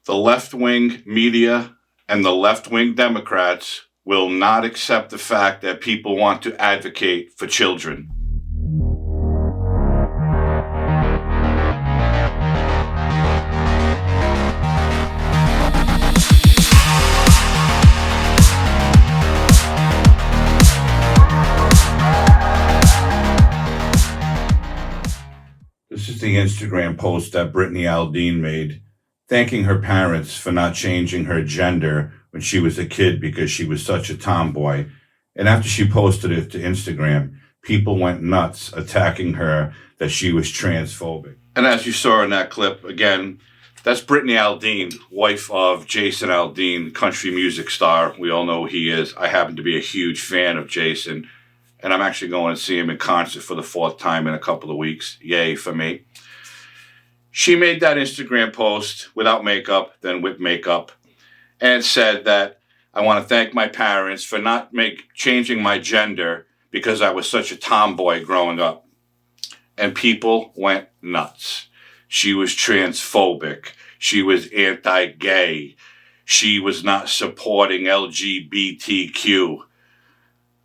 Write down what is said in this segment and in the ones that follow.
The left-wing media and the left-wing Democrats will not accept the fact that people want to advocate for children. This is the Instagram post that Brittany Aldean made, thanking her parents for not changing her gender when she was a kid because she was such a tomboy. And after she posted it to Instagram, people went nuts attacking her that she was transphobic. And as you saw in that clip, again, that's Brittany Aldean, wife of Jason Aldean, country music star. We all know who he is. I happen to be a huge fan of Jason, and I'm actually going to see him in concert for the 4th time in a couple of weeks. Yay for me. She made that Instagram post without makeup, then with makeup, and said that I want to thank my parents for not changing my gender because I was such a tomboy growing up. And people went nuts. She was transphobic. She was anti-gay. She was not supporting LGBTQ.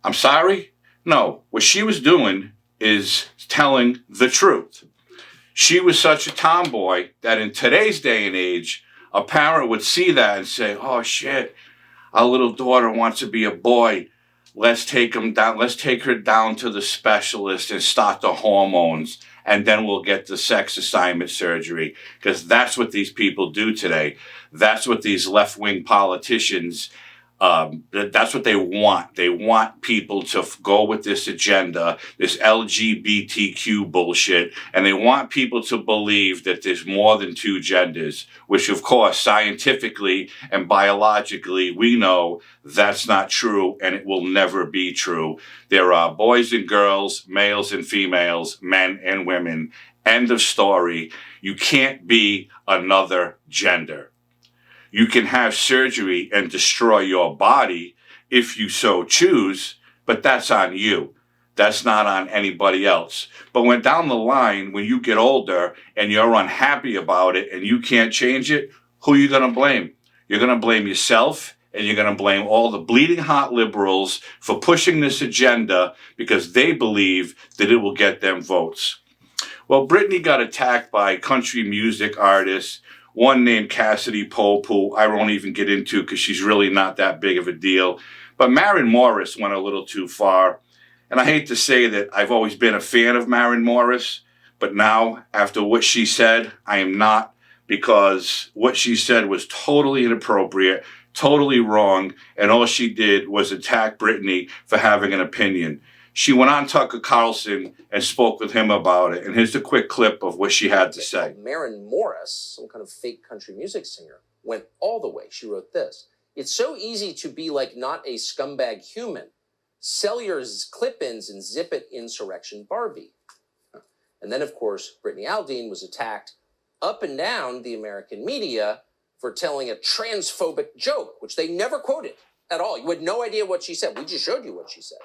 I'm sorry? No, what she was doing is telling the truth. She was such a tomboy that in today's day and age, a parent would see that and say, oh shit, our little daughter wants to be a boy. Let's take him down. Let's take her down to the specialist and start the hormones. And then we'll get the sex assignment surgery. Because that's what these people do today. That's what these left-wing politicians that's what they want. They want people to go with this agenda, this LGBTQ bullshit, and they want people to believe that there's more than 2 genders, which of course, scientifically and biologically, we know that's not true and it will never be true. There are boys and girls, males and females, men and women. End of story. You can't be another gender. You can have surgery and destroy your body if you so choose, but that's on you. That's not on anybody else. But when down the line, when you get older and you're unhappy about it and you can't change it, who are you going to blame? You're going to blame yourself, and you're going to blame all the bleeding hot liberals for pushing this agenda because they believe that it will get them votes. Well, Brittany got attacked by country music artists, one named Cassidy Pope, who I won't even get into because she's really not that big of a deal. But Maren Morris went a little too far. And I hate to say that I've always been a fan of Maren Morris, but now, after what she said, I am not, because what she said was totally inappropriate, totally wrong, and all she did was attack Brittany for having an opinion. She went on Tucker Carlson and spoke with him about it. And here's a quick clip of what she had to say. Maren Morris, some kind of fake country music singer, went all the way. She wrote this: "It's so easy to be like not a scumbag human. Sell your clip-ins and zip it, insurrection Barbie." And then, of course, Brittany Aldean was attacked up and down the American media for telling a transphobic joke, which they never quoted at all. You had no idea what she said. We just showed you what she said.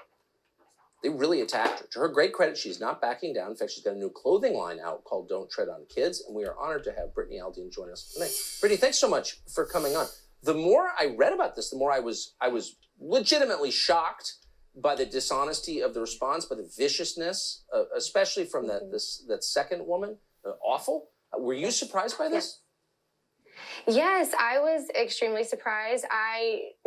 They really attacked her. To her great credit, she's not backing down. In fact, she's got a new clothing line out called Don't Tread on Kids, and we are honored to have Brittany Aldean join us tonight. Brittany, thanks so much for coming on. The more I read about this, the more I was legitimately shocked by the dishonesty of the response, by the viciousness, especially from that second woman. Awful. Were you surprised by this? Yes, I was extremely surprised.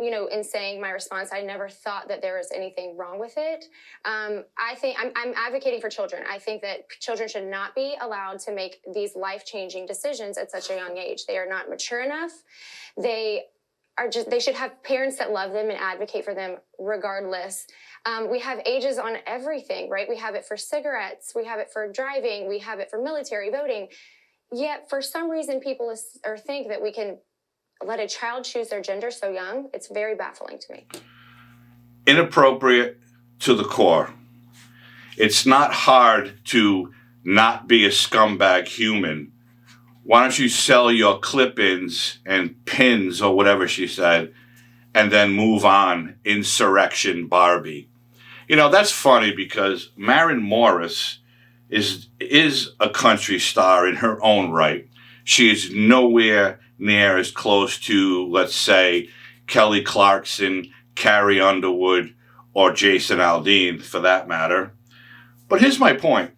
In saying my response, I never thought that there was anything wrong with it. I think I'm advocating for children. I think that children should not be allowed to make these life-changing decisions at such a young age. They are not mature enough. They should have parents that love them and advocate for them regardless. We have ages on everything, right? We have it for cigarettes. We have it for driving. We have it for military voting. Yet, for some reason, people think that we can let a child choose their gender so young. It's very baffling to me. Inappropriate to the core. It's not hard to not be a scumbag human. Why don't you sell your clip-ins and pins or whatever she said, and then move on, insurrection Barbie. That's funny because Maren Morris is a country star in her own right. She is nowhere near as close to, let's say, Kelly Clarkson, Carrie Underwood, or Jason Aldean, for that matter. But here's my point.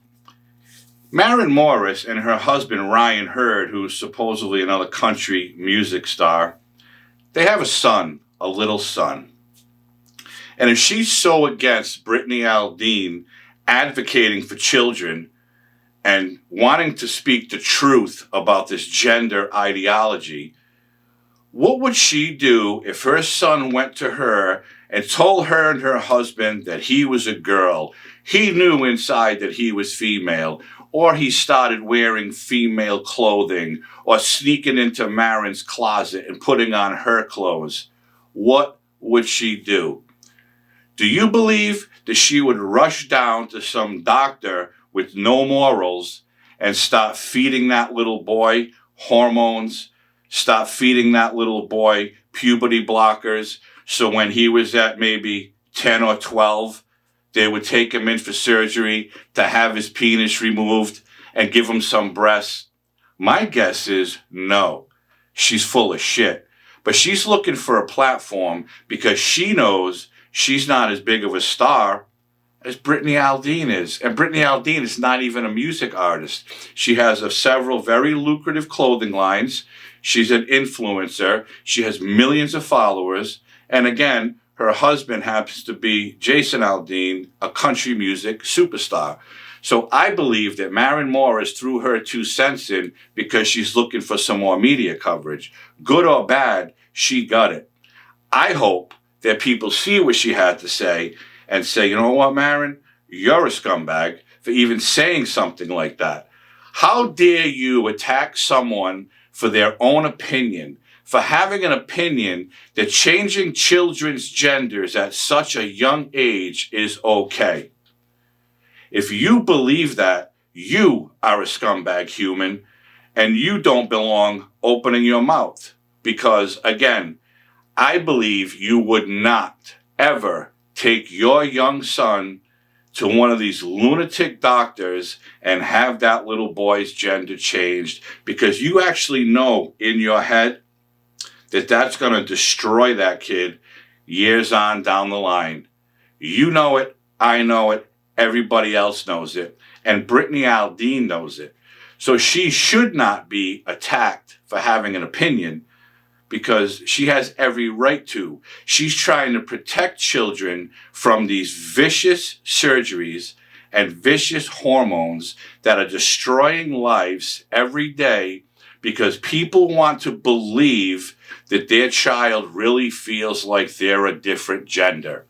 Maren Morris and her husband, Ryan Hurd, who's supposedly another country music star, they have a son, a little son. And if she's so against Brittany Aldean advocating for children and wanting to speak the truth about this gender ideology, what would she do if her son went to her and told her and her husband that he was a girl? He knew inside that he was female, or he started wearing female clothing, or sneaking into Maren's closet and putting on her clothes. What would she do? Do you believe that she would rush down to some doctor with no morals and start feeding that little boy hormones, start feeding that little boy puberty blockers, so when he was at maybe 10 or 12, they would take him in for surgery to have his penis removed and give him some breasts? My guess is no. She's full of shit. But she's looking for a platform because she knows she's not as big of a star as Brittany Aldean is. And Brittany Aldean is not even a music artist. She has several very lucrative clothing lines. She's an influencer. She has millions of followers. And again, her husband happens to be Jason Aldean, a country music superstar. So I believe that Maren Morris threw her 2 cents in because she's looking for some more media coverage. Good or bad, she got it. I hope that people see what she had to say and say, you know what, Maren, you're a scumbag for even saying something like that. How dare you attack someone for their own opinion, for having an opinion that changing children's genders at such a young age is okay? If you believe that, you are a scumbag human, and you don't belong opening your mouth. Because, again, I believe you would not ever take your young son to one of these lunatic doctors and have that little boy's gender changed, because you actually know in your head that that's going to destroy that kid years on down the line. You know it. I know it. Everybody else knows it. And Brittany Aldean knows it. So she should not be attacked for having an opinion, because she has every right to. She's trying to protect children from these vicious surgeries and vicious hormones that are destroying lives every day, because people want to believe that their child really feels like they're a different gender.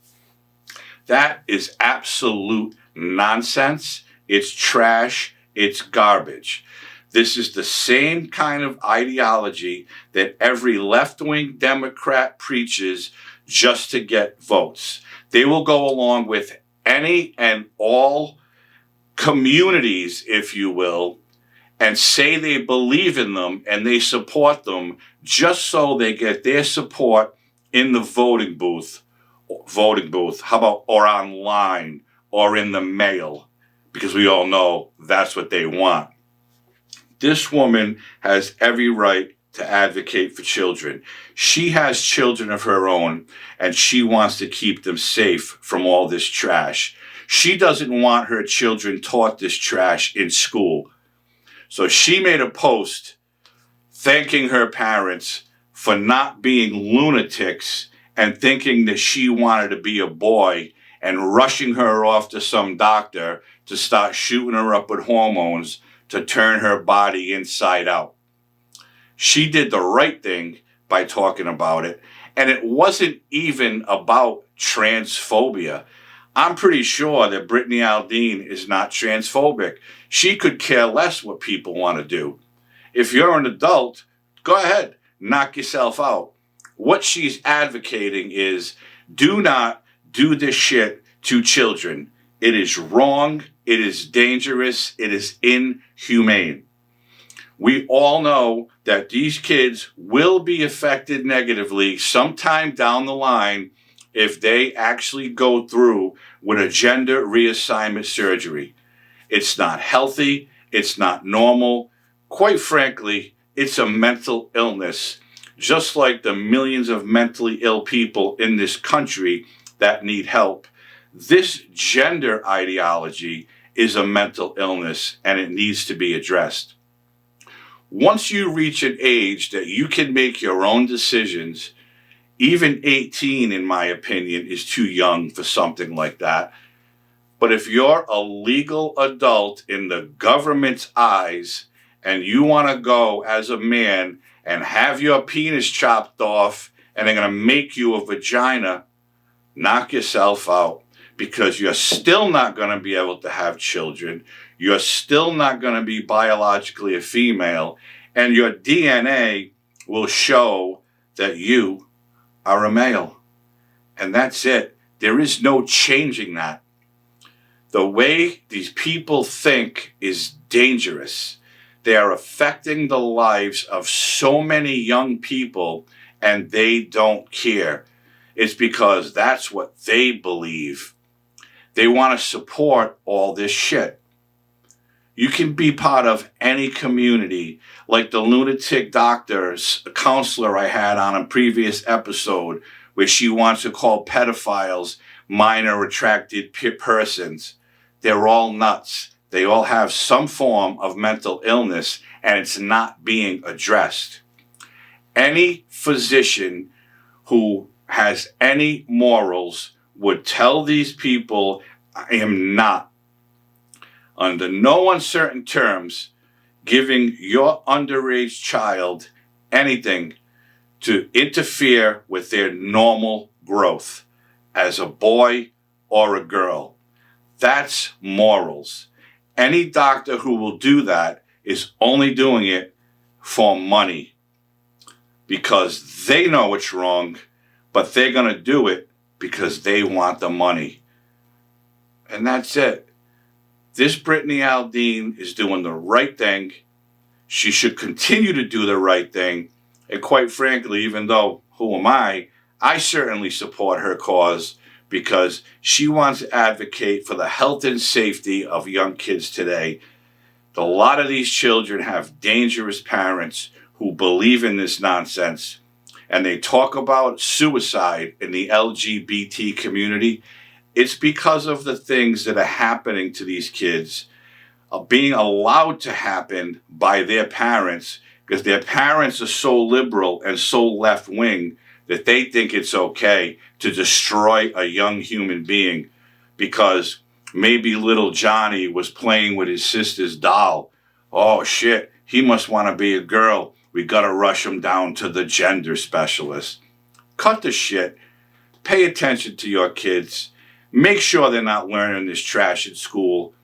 That is absolute nonsense. It's trash. It's garbage. This is the same kind of ideology that every left-wing Democrat preaches just to get votes. They will go along with any and all communities, if you will, and say they believe in them and they support them just so they get their support in the voting booth. How about, or online, or in the mail, because we all know that's what they want. This woman has every right to advocate for children. She has children of her own, and she wants to keep them safe from all this trash. She doesn't want her children taught this trash in school. So she made a post thanking her parents for not being lunatics and thinking that she wanted to be a boy, and rushing her off to some doctor to start shooting her up with hormones to turn her body inside out. She did the right thing by talking about it. And it wasn't even about transphobia. I'm pretty sure that Brittany Aldean is not transphobic. She could care less what people want to do. If you're an adult, go ahead, knock yourself out. What she's advocating is, do not do this shit to children. It is wrong. It is dangerous. It is inhumane. We all know that these kids will be affected negatively sometime down the line if they actually go through with a gender reassignment surgery. It's not healthy. It's not normal. Quite frankly, it's a mental illness, just like the millions of mentally ill people in this country that need help. This gender ideology is a mental illness, and it needs to be addressed. Once you reach an age that you can make your own decisions, even 18, in my opinion, is too young for something like that. But if you're a legal adult in the government's eyes and you want to go as a man and have your penis chopped off and they're going to make you a vagina, knock yourself out, because you're still not going to be able to have children. You're still not going to be biologically a female, and your DNA will show that you are a male. And that's it. There is no changing that. The way these people think is dangerous. They are affecting the lives of so many young people, and they don't care. It's because that's what they believe. They want to support all this shit. You can be part of any community, like the lunatic doctor's counselor I had on a previous episode, where she wants to call pedophiles minor attracted persons. They're all nuts. They all have some form of mental illness, and it's not being addressed. Any physician who has any morals would tell these people, I am not, under no uncertain terms, giving your underage child anything to interfere with their normal growth as a boy or a girl. That's morals. Any doctor who will do that is only doing it for money, because they know it's wrong, but they're going to do it because they want the money. And that's it. This Brittany Aldean is doing the right thing. She should continue to do the right thing. And quite frankly, even though, who am I certainly support her cause, because she wants to advocate for the health and safety of young kids today. A lot of these children have dangerous parents who believe in this nonsense. And they talk about suicide in the LGBT community. It's because of the things that are happening to these kids, being allowed to happen by their parents, because their parents are so liberal and so left-wing that they think it's okay to destroy a young human being because maybe little Johnny was playing with his sister's doll. Oh shit, he must want to be a girl. We got to rush him down to the gender specialist. Cut the shit. Pay attention to your kids. Make sure they're not learning this trash at school.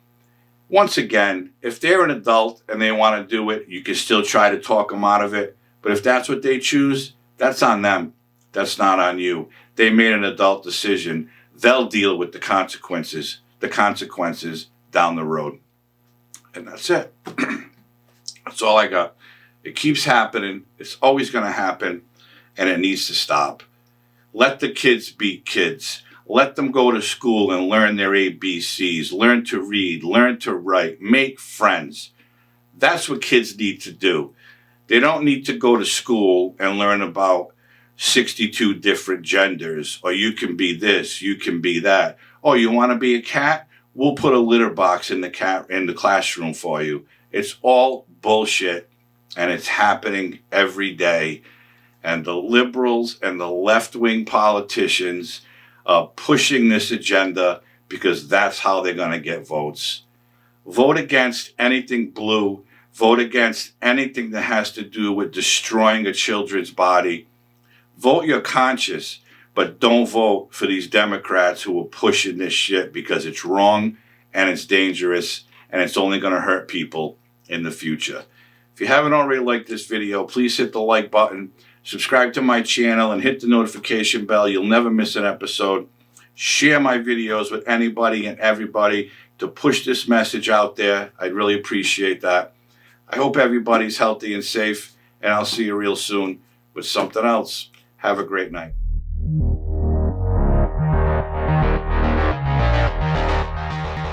Once again, if they're an adult and they want to do it, you can still try to talk them out of it. But if that's what they choose, that's on them. That's not on you. They made an adult decision. They'll deal with the consequences down the road. And that's it. That's all I got. It keeps happening. It's always going to happen, and it needs to stop. Let the kids be kids. Let them go to school and learn their ABCs, learn to read, learn to write, make friends. That's what kids need to do. They don't need to go to school and learn about 62 different genders, or you can be this, you can be that. Oh, you want to be a cat? We'll put a litter box in the classroom for you. It's all bullshit, and it's happening every day. And the liberals and the left-wing politicians are pushing this agenda because that's how they're going to get votes. Vote against anything blue. Vote against anything that has to do with destroying a children's body. Vote your conscience, but don't vote for these Democrats who are pushing this shit because it's wrong and it's dangerous and it's only going to hurt people in the future. If you haven't already liked this video, please hit the like button, subscribe to my channel, and hit the notification bell. You'll never miss an episode. Share my videos with anybody and everybody to push this message out there. I'd really appreciate that. I hope everybody's healthy and safe, and I'll see you real soon with something else. Have a great night.